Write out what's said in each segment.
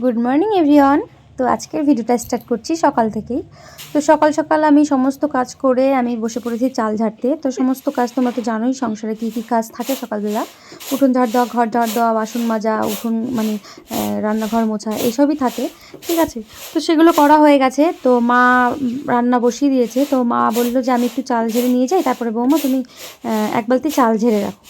Good morning everyone. তো আজকের ভিডিওটা স্টার্ট করছি সকাল থেকেই। তো সকাল সকাল আমি সমস্ত কাজ করে আমি বসে পড়েছি চাল ঝাড়তে। তো সমস্ত কাজ তোমরা তো জানোই, সংসারে কী কী কাজ থাকে সকালবেলা। উঠোন ঝাড় দেওয়া, ঘর ঝাড় দেওয়া, বাসন মাজা, উঠোন মানে রান্নাঘর মোছা, এসবই থাকে, ঠিক আছে। তো সেগুলো করা হয়ে গেছে। তো মা রান্না বসিয়ে দিয়েছে। তো মা বললো যে আমি একটু চাল ঝেড়ে নিয়ে যাই, তারপরে বৌমা তুমি এক বালতি চাল ঝেড়ে রাখো।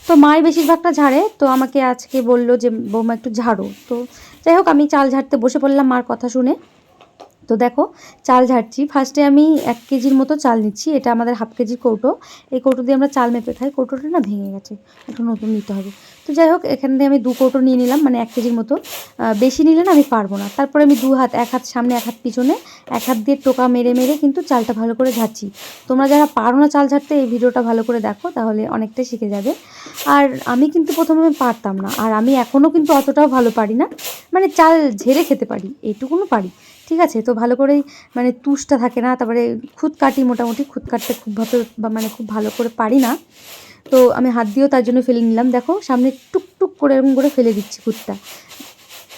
তো মাই বেশিরভাগটা ঝাড়ে, তো আমাকে আজকে বললো যে বৌমা একটু ঝাড়ো। তো যাই হোক, আমি চাল ঝাড়তে বসে পড়লাম মার কথা শুনে। তো দেখো, চাল ঝাড়ছি। ফার্স্টে আমি 1 কেজির মতো চাল নিচ্ছি। এটা আমাদের হাফ কেজির কৌটো। এই কৌটো দিয়ে আমরা চাল মেপে খাই। কৌটোটা না ভেঙে গেছে, একটু নতুন নিতে হবে। তো যাই হোক, এখান দিয়ে আমি 2 কৌটো নিয়ে নিলাম, মানে 1 কেজির মতো। বেশি নিলে না আমি পারবো না। তারপরে আমি 2 হাত, 1 হাত সামনে 1 হাত পিছনে, 1 হাত দিয়ে টোকা মেরে মেরে কিন্তু চালটা ভালো করে ঝাড়ছি। তোমরা যারা পারো না চাল ঝাড়তে, এই ভিডিওটা ভালো করে দেখো, তাহলে অনেকটাই শিখে যাবে। আর আমি কিন্তু প্রথমে পারতাম না, আর আমি এখনও কিন্তু অতটাও ভালো পারি না। মানে চাল ঝেড়ে খেতে পারি, এইটুকুনো পারি, ঠিক আছে। তো ভালো করেই মানে তুষটা থাকে না, তারপরে খুদ কাটি, মোটামুটি খুদ কাটতে খুব মানে খুব ভালো করে পারি না। তো আমি হাত দিয়েও তার জন্য ফেলে নিলাম। দেখো, সামনে টুকটুক করে এরকম করে ফেলে দিচ্ছি খুদটা।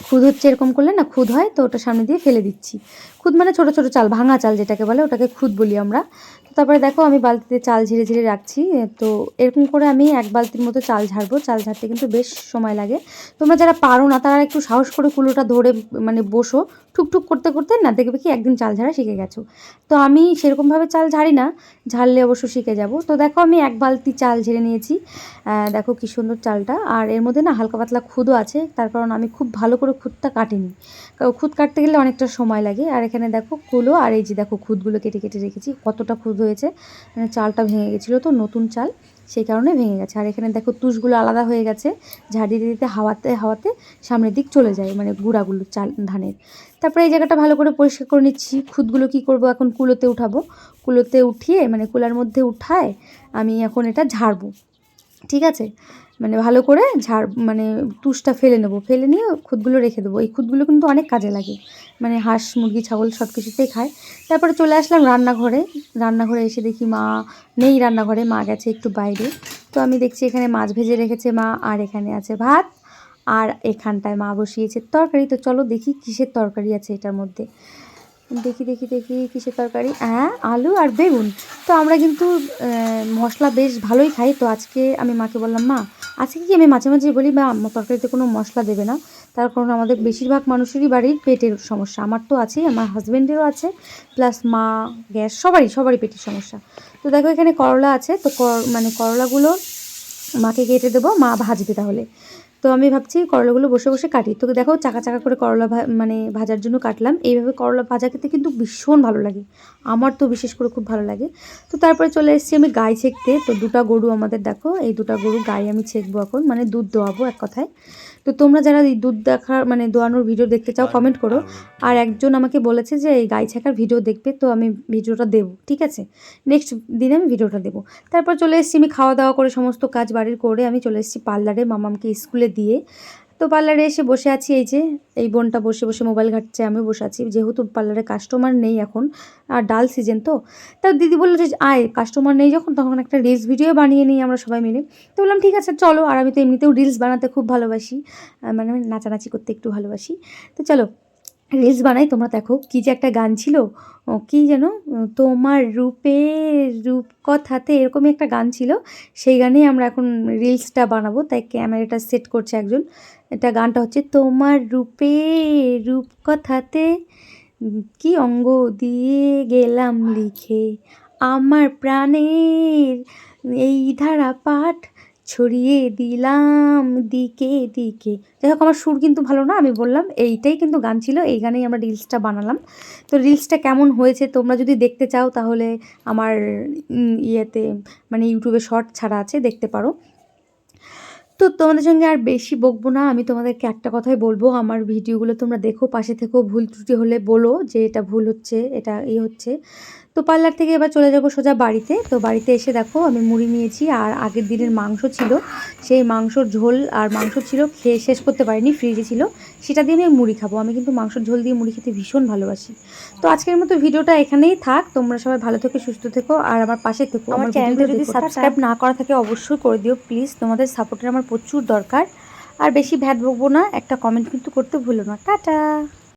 খুদ হচ্ছে এরকম করলে না খুদ হয়, তো ওটা সামনে দিয়ে ফেলে দিচ্ছি। খুদ মানে ছোটো ছোটো চাল, ভাঙা চাল যেটাকে বলে, ওটাকে খুদ বলি আমরা। তো তারপরে দেখো, আমি বালতিতে চাল ঝেড়ে ঝেড়ে রাখছি। তো এরকম করে আমি 1 বালতির মতো চাল ঝাড়বো। চাল ঝাড়তে কিন্তু বেশ সময় লাগে। তোমরা যারা পারো না তারা একটু সাহস করে কুলোটা ধরে মানে বসো, টুকটুক করতে করতে না দেখবে কি একদিন চাল ঝাড়া শিখে গেছো। তো আমি সেরকমভাবে চাল ঝাড়ি না, ঝাড়লে অবশ্য শিখে যাব। তো দেখো, আমি 1 বালতি চাল ঝেড়ে নিয়েছি। দেখো কি সুন্দর চালটা। আর এর মধ্যে না হালকা পাতলা খুদও আছে, তার কারণ আমি খুব ভালো করে খুদটা কাটিনি। খুদ কাটতে গেলে অনেকটা সময় লাগে। আর এখানে দেখো কুলো, আর এই যে দেখো খুদগুলো কেটে কেটে রেখেছি। কতটা খুদ হয়েছে, মানে চালটা ভেঙে গেছিলো তো, নতুন চাল, সেই কারণে ভেঙে গেছে। আর এখানে দেখো তুষগুলো আলাদা হয়ে গেছে, ঝাড়ি দিতে হাওয়াতে হাওয়াতে সামনের দিক চলে যায়, মানে গুঁড়াগুলো চাল ধানের। তারপরে এই জায়গাটা ভালো করে পরিষ্কার করে নিচ্ছি। খুদগুলো কি করব, এখন কুলোতে উঠাবো। কুলোতে উঠিয়ে মানে কুলার মধ্যে উঠায় আমি এখন এটা ঝাড়বো, ঠিক আছে। মানে ভালো করে মানে তুষটা ফেলে নেবো, ফেলে নিয়ে খুদগুলো রেখে দেবো। এই খুদগুলো কিন্তু অনেক কাজে লাগে, মানে হাঁস মুরগি ছাগল সব কিছুতেই খায়। তারপরে চলে আসলাম রান্নাঘরে। রান্নাঘরে এসে দেখি মা নেই রান্নাঘরে, মা গেছে একটু বাইরে। তো আমি দেখছি এখানে মাছ ভেজে রেখেছে মা, আর এখানে আছে ভাত, আর এখানটায় মা বসিয়েছে তরকারি। তো চলো দেখি কিসের তরকারি আছে এটার মধ্যে। দেখি দেখি দেখি কিসের তরকারি, হ্যাঁ আলু আর বেগুন। তো আমরা কিন্তু মশলা বেশ ভালোই খাই। তো আজকে আমি মাকে বললাম, মা আজকে কি, আমি মাঝে মাঝে বলি মা তরকারিতে কোনো মশলা দেবে না, তার কারণ আমাদের বেশিরভাগ মানুষেরই বাড়ির পেটের সমস্যা। আমার তো আছেই, আমার হাজব্যান্ডেরও আছে, প্লাস মা, গ্যাস, সবারই পেটের সমস্যা। তো দেখো এখানে করলা আছে, তো মানে করলাগুলো মাকে কেটে দেবো, মা ভাজবে তাহলে। তো আমি ভাবছি করলাগুলো বসে বসে কাটি। তো দেখো চাকা চাকা করে করলা মানে ভাজার জন্য কাটলাম। এইভাবে করলা ভাজা খেতে কিন্তু ভীষণ ভালো লাগে, আমার তো বিশেষ করে খুব ভালো লাগে। তো তারপরে চলে এসেছি আমি গাই ছেঁকতে। তো 2টা গরু আমাদের, দেখো এই 2টা গরু গাই আমি ছেঁকবো এখন, মানে দুধ দোয়াবো এক কথায়। তো তোমরা যারা এই দুধ দেখার মানে দোয়ানোর ভিডিও দেখতে চাও কমেন্ট করো। আর একজন আমাকে বলেছে যে এই গাই ছেঁকার ভিডিও দেখবে, তো আমি ভিডিওটা দেবো, ঠিক আছে, নেক্সট দিনে আমি ভিডিওটা দেবো। তারপর চলে এসেছি আমি খাওয়া দাওয়া করে, সমস্ত কাজ বাড়ির করে আমি চলে এসেছি পার্লারে, মামামকে স্কুলে দিয়ে। তো পার্লারে এসে বসে আছি, এই যে এই বোনটা বসে বসে মোবাইল ঘাঁটছে, আমিও বসে আছি, যেহেতু পার্লারে কাস্টমার নেই এখন, আর ডাল সিজন তো। তার দিদি বললো যে আয়, কাস্টমার নেই যখন তখন একটা রিলস ভিডিও বানিয়ে নিই আমরা সবাই মিলে। তো বললাম ঠিক আছে চলো, আর আমি তো এমনিতেও রিলস বানাতে খুব ভালোবাসি, মানে নাচানাচি করতে একটু ভালোবাসি। তো চলো রিলস বানাই। তোমরা দেখো কী যে একটা গান ছিল, কী যেন, তোমার রূপ কথাতে, এরকমই একটা গান ছিল। সেই গানেই আমরা এখন রিলসটা বানাবো, তাই ক্যামেরাটা সেট করছে একজন। এটা গানটা হচ্ছে, তোমার রূপ কথাতে কি অঙ্গ দিয়ে গেলাম লিখে, আমার প্রাণের এই ধারা পাঠ ছড়িয়ে দিলাম দিকে দিকে। যাই হোক, আমার সুর কিন্তু ভালো না, আমি বললাম এইটাই কিন্তু গান ছিল, এই গানেই আমরা রিলসটা বানালাম। তো রিলসটা কেমন হয়েছে তোমরা যদি দেখতে চাও তাহলে আমার ইয়েতে মানে ইউটিউবে শর্ট ছাড়া আছে, দেখতে পারো। তো তোমাদের সঙ্গে আর বেশি বকবো না, আমি তোমাদেরকে একটা কথাই বলবো, আমার ভিডিওগুলো তোমরা দেখো, পাশে থেকেও, ভুল ত্রুটি হলে বলো যে এটা ভুল হচ্ছে, এটা হচ্ছে। তো পার্লার থেকে এবার চলে যাব সোজা বাড়িতে। তো বাড়িতে এসে দেখো আমি মুড়ি নিয়েছি, আর আগের দিনের মাংস ছিল, সেই মাংসর ঝোল আর মাংস ছিল, খেয়ে শেষ করতে পারিনি, ফ্রিজে ছিল, সেটা দিয়ে আমি মুড়ি খাবো। আমি কিন্তু মাংসর ঝোল দিয়ে মুড়ি খেতে ভীষণ ভালোবাসি। তো আজকের মতো ভিডিওটা এখানেই থাক। তোমরা সবাই ভালো থেকো, সুস্থ থেকো, আর আমার পাশে থেকো। আমার চ্যানেলটা যদি সাবস্ক্রাইব না করা থাকে অবশ্যই করে দিও প্লিজ, তোমাদের সাপোর্টের আমার প্রচুর দরকার। আর বেশি ভ্যাট বকবো না, একটা কমেন্ট কিন্তু করতে ভুলো না। টাটা।